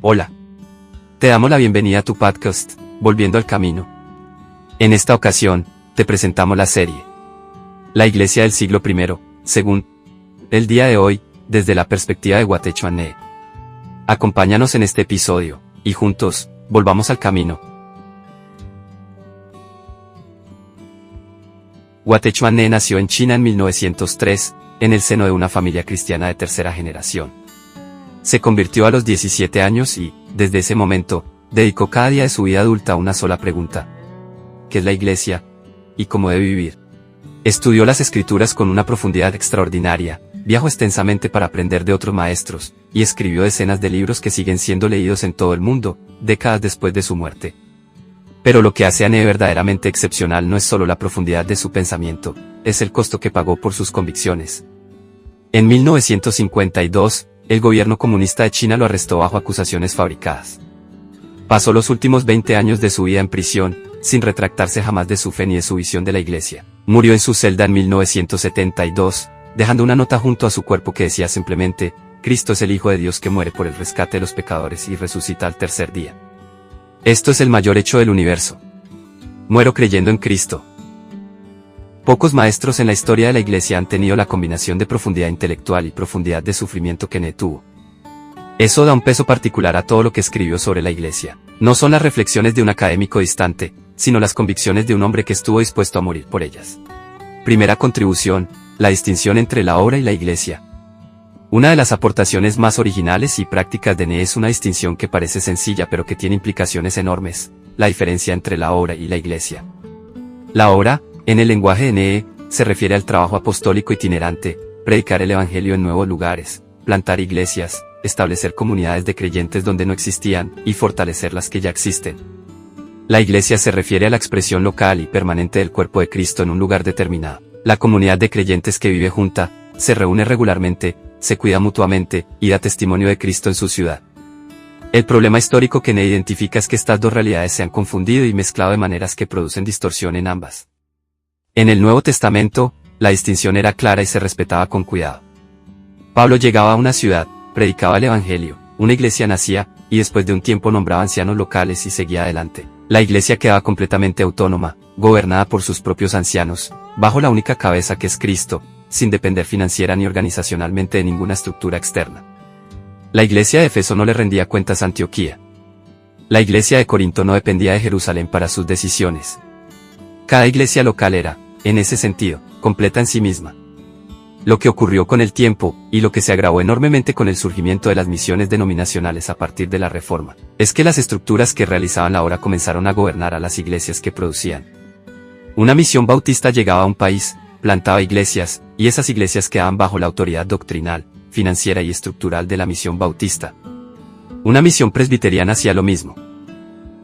Hola. Te damos la bienvenida a tu podcast, Volviendo al Camino. En esta ocasión, te presentamos la serie La Iglesia del siglo I, según el día de hoy, desde la perspectiva de Watechuan Nee. Acompáñanos en este episodio, y juntos, volvamos al camino. Watechuan Nee nació en China en 1903, en el seno de una familia cristiana de tercera generación. Se convirtió a los 17 años y, desde ese momento, dedicó cada día de su vida adulta a una sola pregunta: ¿qué es la Iglesia? ¿Y cómo debe vivir? Estudió las Escrituras con una profundidad extraordinaria, viajó extensamente para aprender de otros maestros, y escribió decenas de libros que siguen siendo leídos en todo el mundo, décadas después de su muerte. Pero lo que hace a Nee verdaderamente excepcional no es solo la profundidad de su pensamiento, es el costo que pagó por sus convicciones. En 1952, el gobierno comunista de China lo arrestó bajo acusaciones fabricadas. Pasó los últimos 20 años de su vida en prisión, sin retractarse jamás de su fe ni de su visión de la Iglesia. Murió en su celda en 1972, dejando una nota junto a su cuerpo que decía simplemente: Cristo es el Hijo de Dios que muere por el rescate de los pecadores y resucita al tercer día. Esto es el mayor hecho del universo. Muero creyendo en Cristo. Pocos maestros en la historia de la Iglesia han tenido la combinación de profundidad intelectual y profundidad de sufrimiento que Nee tuvo. Eso da un peso particular a todo lo que escribió sobre la Iglesia. No son las reflexiones de un académico distante, sino las convicciones de un hombre que estuvo dispuesto a morir por ellas. Primera contribución: la distinción entre la obra y la Iglesia. Una de las aportaciones más originales y prácticas de Nee es una distinción que parece sencilla pero que tiene implicaciones enormes: la diferencia entre la obra y la Iglesia. La obra, en el lenguaje de Nee, se refiere al trabajo apostólico itinerante, predicar el Evangelio en nuevos lugares, plantar iglesias, establecer comunidades de creyentes donde no existían, y fortalecer las que ya existen. La Iglesia se refiere a la expresión local y permanente del cuerpo de Cristo en un lugar determinado. La comunidad de creyentes que vive junta, se reúne regularmente, se cuida mutuamente, y da testimonio de Cristo en su ciudad. El problema histórico que Nee identifica es que estas dos realidades se han confundido y mezclado de maneras que producen distorsión en ambas. En el Nuevo Testamento, la distinción era clara y se respetaba con cuidado. Pablo llegaba a una ciudad, predicaba el Evangelio, una iglesia nacía, y después de un tiempo nombraba ancianos locales y seguía adelante. La iglesia quedaba completamente autónoma, gobernada por sus propios ancianos, bajo la única cabeza que es Cristo, sin depender financiera ni organizacionalmente de ninguna estructura externa. La iglesia de Éfeso no le rendía cuentas a Antioquía. La iglesia de Corinto no dependía de Jerusalén para sus decisiones. Cada iglesia local era, en ese sentido, completa en sí misma. Lo que ocurrió con el tiempo, y lo que se agravó enormemente con el surgimiento de las misiones denominacionales a partir de la Reforma, es que las estructuras que realizaban la obra comenzaron a gobernar a las iglesias que producían. Una misión bautista llegaba a un país, plantaba iglesias, y esas iglesias quedaban bajo la autoridad doctrinal, financiera y estructural de la misión bautista. Una misión presbiteriana hacía lo mismo.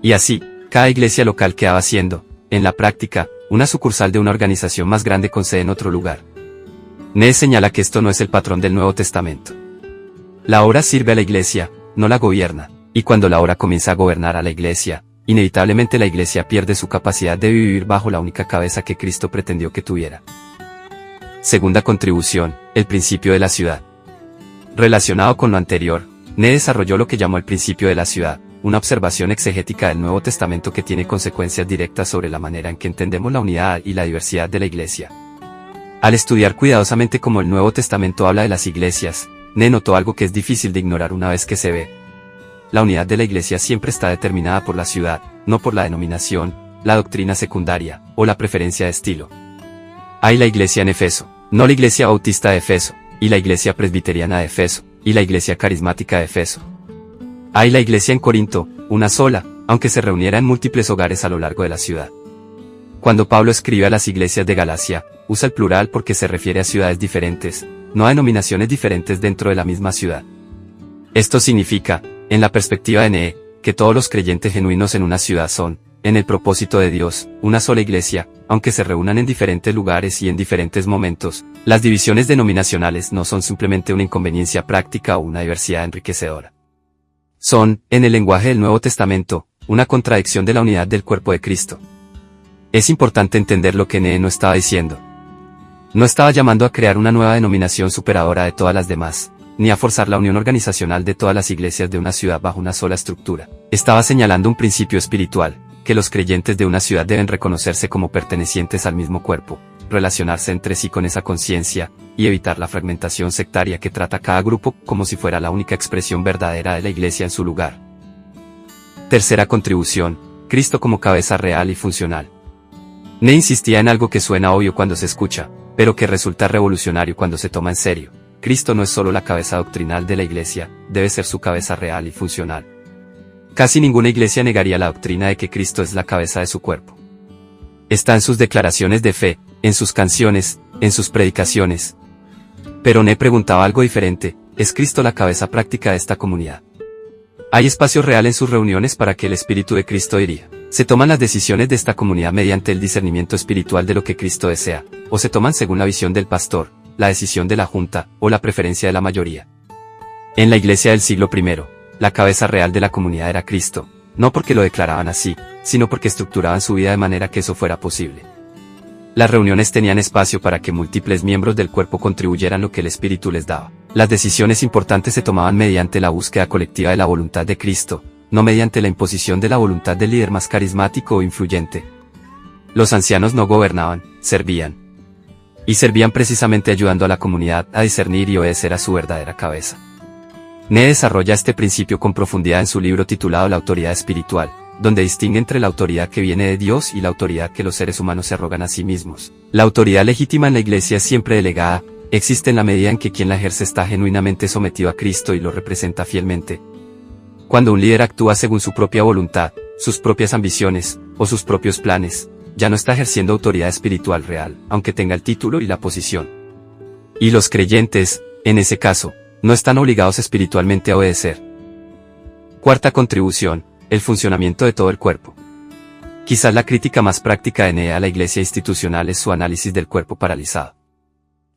Y así, cada iglesia local quedaba siendo, en la práctica, una sucursal de una organización más grande con sede en otro lugar. Nee señala que esto no es el patrón del Nuevo Testamento. La obra sirve a la iglesia, no la gobierna, y cuando la obra comienza a gobernar a la iglesia, inevitablemente la iglesia pierde su capacidad de vivir bajo la única cabeza que Cristo pretendió que tuviera. Segunda contribución: el principio de la ciudad. Relacionado con lo anterior, Nee desarrolló lo que llamó el principio de la ciudad, una observación exegética del Nuevo Testamento que tiene consecuencias directas sobre la manera en que entendemos la unidad y la diversidad de la Iglesia. Al estudiar cuidadosamente cómo el Nuevo Testamento habla de las iglesias, Nee notó algo que es difícil de ignorar una vez que se ve. La unidad de la Iglesia siempre está determinada por la ciudad, no por la denominación, la doctrina secundaria, o la preferencia de estilo. Hay la iglesia en Éfeso, no la iglesia bautista de Éfeso, y la iglesia presbiteriana de Éfeso, y la iglesia carismática de Éfeso. Hay la iglesia en Corinto, una sola, aunque se reuniera en múltiples hogares a lo largo de la ciudad. Cuando Pablo escribe a las iglesias de Galacia, usa el plural porque se refiere a ciudades diferentes, no a denominaciones diferentes dentro de la misma ciudad. Esto significa, en la perspectiva de Nee, que todos los creyentes genuinos en una ciudad son, en el propósito de Dios, una sola iglesia, aunque se reúnan en diferentes lugares y en diferentes momentos. Las divisiones denominacionales no son simplemente una inconveniencia práctica o una diversidad enriquecedora. Son, en el lenguaje del Nuevo Testamento, una contradicción de la unidad del cuerpo de Cristo. Es importante entender lo que Nee no estaba diciendo. No estaba llamando a crear una nueva denominación superadora de todas las demás, ni a forzar la unión organizacional de todas las iglesias de una ciudad bajo una sola estructura. Estaba señalando un principio espiritual, que los creyentes de una ciudad deben reconocerse como pertenecientes al mismo cuerpo, relacionarse entre sí con esa conciencia, y evitar la fragmentación sectaria que trata a cada grupo como si fuera la única expresión verdadera de la iglesia en su lugar. Tercera contribución: Cristo como cabeza real y funcional. Ne insistía en algo que suena obvio cuando se escucha, pero que resulta revolucionario cuando se toma en serio. Cristo no es solo la cabeza doctrinal de la iglesia, debe ser su cabeza real y funcional. Casi ninguna iglesia negaría la doctrina de que Cristo es la cabeza de su cuerpo. Está en sus declaraciones de fe, en sus canciones, en sus predicaciones. Pero Ne preguntaba algo diferente: ¿es Cristo la cabeza práctica de esta comunidad? ¿Hay espacio real en sus reuniones para que el Espíritu de Cristo diría? ¿Se toman las decisiones de esta comunidad mediante el discernimiento espiritual de lo que Cristo desea, o se toman según la visión del pastor, la decisión de la junta, o la preferencia de la mayoría? En la iglesia del siglo I, la cabeza real de la comunidad era Cristo, no porque lo declaraban así, sino porque estructuraban su vida de manera que eso fuera posible. Las reuniones tenían espacio para que múltiples miembros del cuerpo contribuyeran lo que el Espíritu les daba. Las decisiones importantes se tomaban mediante la búsqueda colectiva de la voluntad de Cristo, no mediante la imposición de la voluntad del líder más carismático o influyente. Los ancianos no gobernaban, servían. Y servían precisamente ayudando a la comunidad a discernir y obedecer a su verdadera cabeza. Ne desarrolla este principio con profundidad en su libro titulado La autoridad espiritual, donde distingue entre la autoridad que viene de Dios y la autoridad que los seres humanos se arrogan a sí mismos. La autoridad legítima en la iglesia es siempre delegada, existe en la medida en que quien la ejerce está genuinamente sometido a Cristo y lo representa fielmente. Cuando un líder actúa según su propia voluntad, sus propias ambiciones, o sus propios planes, ya no está ejerciendo autoridad espiritual real, aunque tenga el título y la posición. Y los creyentes, en ese caso, no están obligados espiritualmente a obedecer. Cuarta contribución: el funcionamiento de todo el cuerpo. Quizás la crítica más práctica de Ne a la iglesia institucional es su análisis del cuerpo paralizado.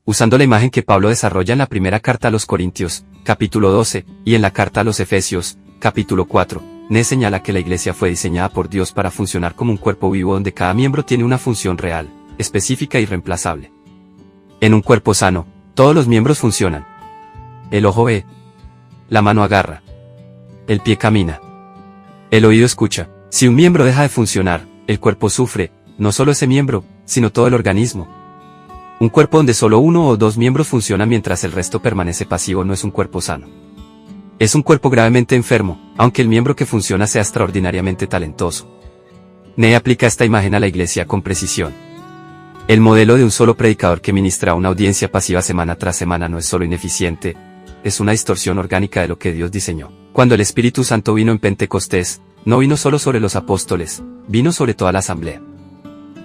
Usando la imagen que Pablo desarrolla en la primera carta a los Corintios, capítulo 12, y en la carta a los Efesios, capítulo 4, Ne señala que la iglesia fue diseñada por Dios para funcionar como un cuerpo vivo donde cada miembro tiene una función real, específica y reemplazable. En un cuerpo sano, todos los miembros funcionan. El ojo ve. La mano agarra. El pie camina. El oído escucha. Si un miembro deja de funcionar, el cuerpo sufre, no solo ese miembro, sino todo el organismo. Un cuerpo donde solo uno o dos miembros funcionan mientras el resto permanece pasivo no es un cuerpo sano. Es un cuerpo gravemente enfermo, aunque el miembro que funciona sea extraordinariamente talentoso. Ne aplica esta imagen a la iglesia con precisión. El modelo de un solo predicador que ministra a una audiencia pasiva semana tras semana no es solo ineficiente, es una distorsión orgánica de lo que Dios diseñó. Cuando el Espíritu Santo vino en Pentecostés, no vino solo sobre los apóstoles, vino sobre toda la asamblea.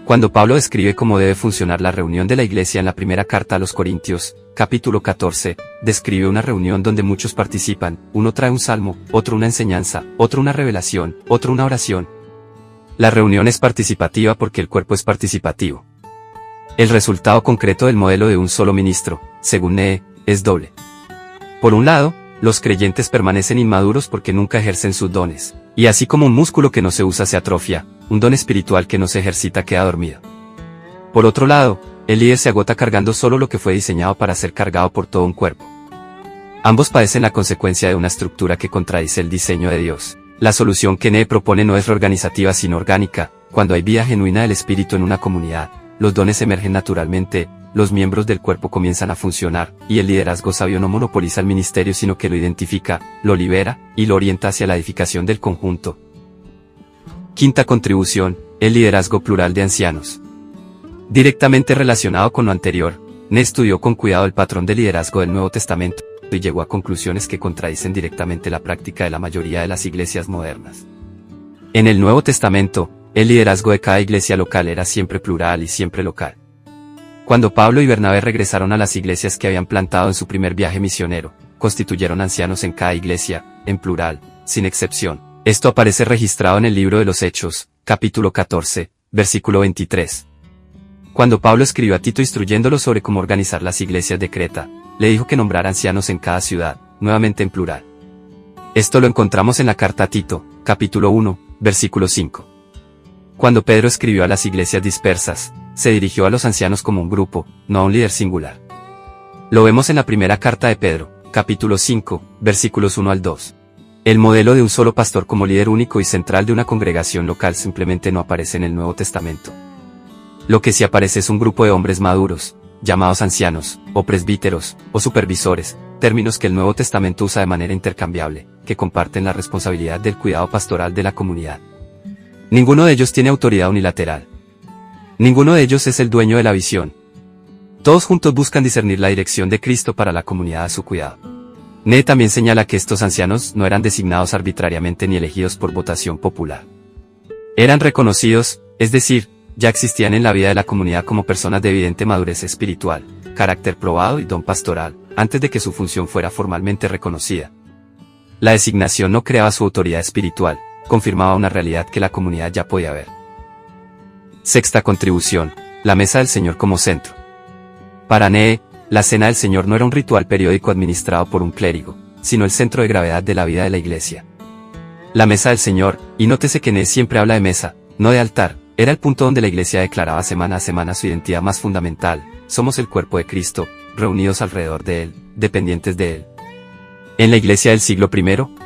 Cuando Pablo describe cómo debe funcionar la reunión de la iglesia en la primera carta a los Corintios, capítulo 14, describe una reunión donde muchos participan, uno trae un salmo, otro una enseñanza, otro una revelación, otro una oración. La reunión es participativa porque el cuerpo es participativo. El resultado concreto del modelo de un solo ministro, según Ne, es doble. Por un lado, los creyentes permanecen inmaduros porque nunca ejercen sus dones, y así como un músculo que no se usa se atrofia, un don espiritual que no se ejercita queda dormido. Por otro lado, el líder se agota cargando solo lo que fue diseñado para ser cargado por todo un cuerpo. Ambos padecen la consecuencia de una estructura que contradice el diseño de Dios. La solución que Ne propone no es reorganizativa sino orgánica. Cuando hay vida genuina del espíritu en una comunidad, los dones emergen naturalmente, los miembros del cuerpo comienzan a funcionar, y el liderazgo sabio no monopoliza el ministerio sino que lo identifica, lo libera, y lo orienta hacia la edificación del conjunto. Quinta contribución: el liderazgo plural de ancianos. Directamente relacionado con lo anterior, Ne estudió con cuidado el patrón de liderazgo del Nuevo Testamento, y llegó a conclusiones que contradicen directamente la práctica de la mayoría de las iglesias modernas. En el Nuevo Testamento, el liderazgo de cada iglesia local era siempre plural y siempre local. Cuando Pablo y Bernabé regresaron a las iglesias que habían plantado en su primer viaje misionero, constituyeron ancianos en cada iglesia, en plural, sin excepción. Esto aparece registrado en el libro de los Hechos, capítulo 14, versículo 23. Cuando Pablo escribió a Tito instruyéndolo sobre cómo organizar las iglesias de Creta, le dijo que nombrara ancianos en cada ciudad, nuevamente en plural. Esto lo encontramos en la carta a Tito, capítulo 1, versículo 5. Cuando Pedro escribió a las iglesias dispersas, se dirigió a los ancianos como un grupo, no a un líder singular. Lo vemos en la primera carta de Pedro, capítulo 5, versículos 1 al 2. El modelo de un solo pastor como líder único y central de una congregación local simplemente no aparece en el Nuevo Testamento. Lo que sí aparece es un grupo de hombres maduros, llamados ancianos, o presbíteros, o supervisores, términos que el Nuevo Testamento usa de manera intercambiable, que comparten la responsabilidad del cuidado pastoral de la comunidad. Ninguno de ellos tiene autoridad unilateral. Ninguno de ellos es el dueño de la visión. Todos juntos buscan discernir la dirección de Cristo para la comunidad a su cuidado. Nee también señala que estos ancianos no eran designados arbitrariamente ni elegidos por votación popular. Eran reconocidos, es decir, ya existían en la vida de la comunidad como personas de evidente madurez espiritual, carácter probado y don pastoral, antes de que su función fuera formalmente reconocida. La designación no creaba su autoridad espiritual, confirmaba una realidad que la comunidad ya podía ver. Sexta contribución: la mesa del Señor como centro. Para Nee, la cena del Señor no era un ritual periódico administrado por un clérigo, sino el centro de gravedad de la vida de la iglesia. La mesa del Señor, y nótese que Nee siempre habla de mesa, no de altar, era el punto donde la iglesia declaraba semana a semana su identidad más fundamental: somos el cuerpo de Cristo, reunidos alrededor de Él, dependientes de Él. En la iglesia del siglo I,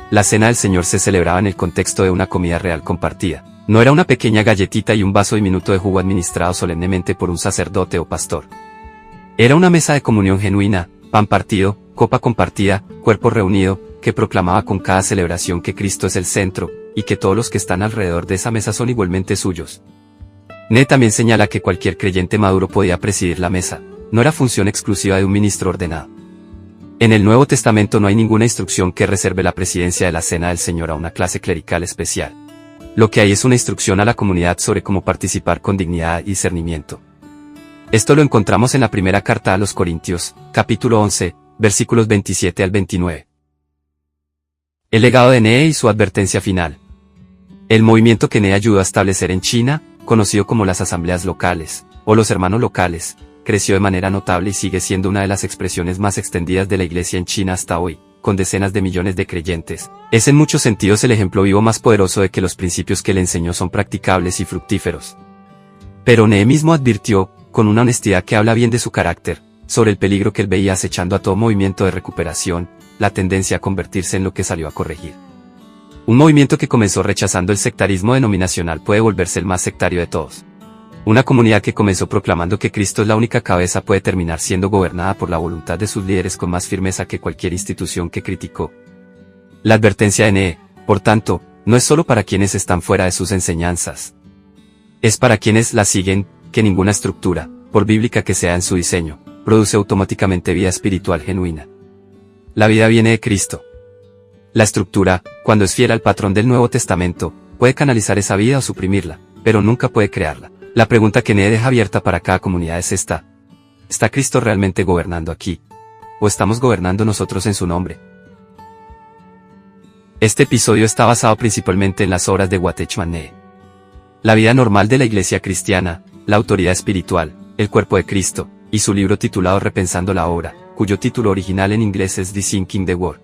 la cena del Señor se celebraba en el contexto de una comida real compartida. No era una pequeña galletita y un vaso diminuto de jugo administrado solemnemente por un sacerdote o pastor. Era una mesa de comunión genuina, pan partido, copa compartida, cuerpo reunido, que proclamaba con cada celebración que Cristo es el centro, y que todos los que están alrededor de esa mesa son igualmente suyos. Nee también señala que cualquier creyente maduro podía presidir la mesa, no era función exclusiva de un ministro ordenado. En el Nuevo Testamento no hay ninguna instrucción que reserve la presidencia de la cena del Señor a una clase clerical especial. Lo que hay es una instrucción a la comunidad sobre cómo participar con dignidad y discernimiento. Esto lo encontramos en la primera carta a los Corintios, capítulo 11, versículos 27 al 29. El legado de Nee y su advertencia final. El movimiento que Nee ayudó a establecer en China, conocido como las asambleas locales, o los hermanos locales, creció de manera notable y sigue siendo una de las expresiones más extendidas de la iglesia en China hasta hoy, con decenas de millones de creyentes. Es en muchos sentidos el ejemplo vivo más poderoso de que los principios que le enseñó son practicables y fructíferos. Pero Nee mismo advirtió, con una honestidad que habla bien de su carácter, sobre el peligro que él veía acechando a todo movimiento de recuperación, la tendencia a convertirse en lo que salió a corregir. Un movimiento que comenzó rechazando el sectarismo denominacional puede volverse el más sectario de todos. Una comunidad que comenzó proclamando que Cristo es la única cabeza puede terminar siendo gobernada por la voluntad de sus líderes con más firmeza que cualquier institución que criticó. La advertencia de Nee, por tanto, no es solo para quienes están fuera de sus enseñanzas. Es para quienes la siguen, que ninguna estructura, por bíblica que sea en su diseño, produce automáticamente vida espiritual genuina. La vida viene de Cristo. La estructura, cuando es fiel al patrón del Nuevo Testamento, puede canalizar esa vida o suprimirla, pero nunca puede crearla. La pregunta que Nee deja abierta para cada comunidad es esta: ¿está Cristo realmente gobernando aquí? ¿O estamos gobernando nosotros en su nombre? Este episodio está basado principalmente en las obras de Watchman Nee. La vida normal de la iglesia cristiana, la autoridad espiritual, el cuerpo de Cristo, y su libro titulado Repensando la obra, cuyo título original en inglés es The Thinking the Word.